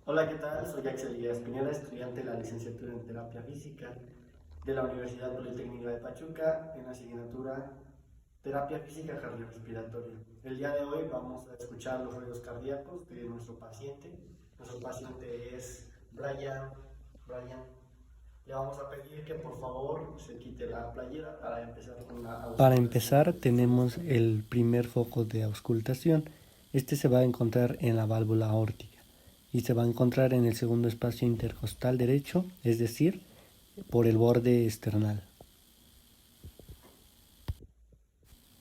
Hola, ¿qué tal? Soy Axel Díaz Pineda, estudiante de la licenciatura en Terapia Física de la Universidad Politécnica de Pachuca en la asignatura Terapia Física Cardiorrespiratoria. El día de hoy vamos a escuchar los ruidos cardíacos de nuestro paciente. Nuestro paciente es Brian. Brian, le vamos a pedir que por favor se quite la playera para empezar con la Para auscultación empezar, de sus ruidos tenemos cardíacos. el primer foco de auscultación. Este se va a encontrar en la válvula aórtica y se va a encontrar en el segundo espacio intercostal derecho, es decir, por el borde external.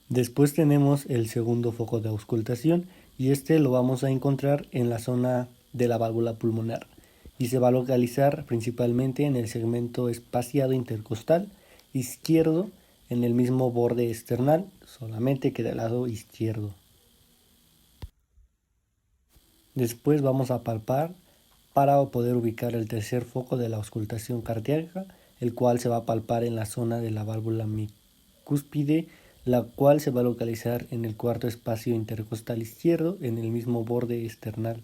Después tenemos el segundo foco de auscultación y este lo vamos a encontrar en la zona de la válvula pulmonar y se va a localizar principalmente en el segmento espaciado intercostal izquierdo en el mismo borde external, solamente que del lado izquierdo. Después vamos a palpar para poder ubicar el tercer foco de la auscultación cardíaca, el cual se va a palpar en la zona de la válvula cúspide, la cual se va a localizar en el cuarto espacio intercostal izquierdo, en el mismo borde external.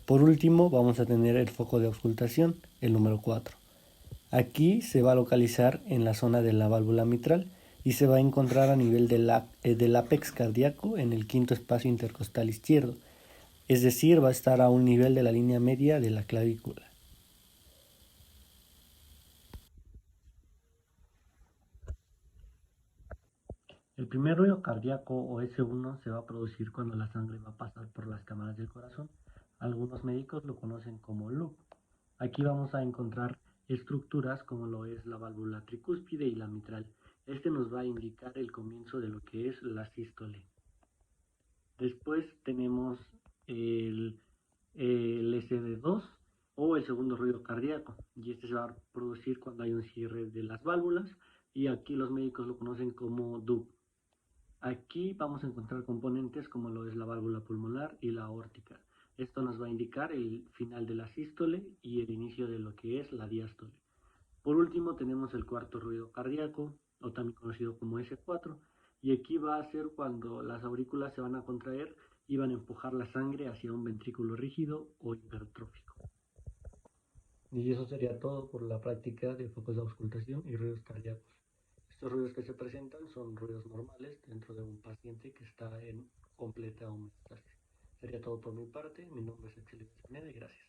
Por último, vamos a tener el foco de auscultación, el número 4. Aquí se va a localizar en la zona de la válvula mitral y se va a encontrar a nivel del ápex cardíaco en el quinto espacio intercostal izquierdo, es decir, va a estar a un nivel de la línea media de la clavícula. El primer ruido cardíaco o S1 se va a producir cuando la sangre va a pasar por las cámaras del corazón. Algunos médicos lo conocen como loop. Aquí vamos a encontrar estructuras como lo es la válvula tricúspide y la mitral. Este nos va a indicar el comienzo de lo que es la sístole. Después tenemos el, el SD2 o el segundo ruido cardíaco, y este se va a producir cuando hay un cierre de las válvulas y aquí los médicos lo conocen como DUP. Aquí vamos a encontrar componentes como lo es la válvula pulmonar y la aórtica. Esto nos va a indicar el final de la sístole y el inicio de lo que es la diástole. Por último tenemos el cuarto ruido cardíaco, o también conocido como S4, y aquí va a ser cuando las aurículas se van a contraer y van a empujar la sangre hacia un ventrículo rígido o hipertrófico. Y eso sería todo por la práctica de focos de auscultación y ruidos cardíacos. Estos ruidos que se presentan son ruidos normales dentro de un paciente que está en completa homeostasis. Sería todo por mi parte. Mi nombre es Axel Pineda y gracias.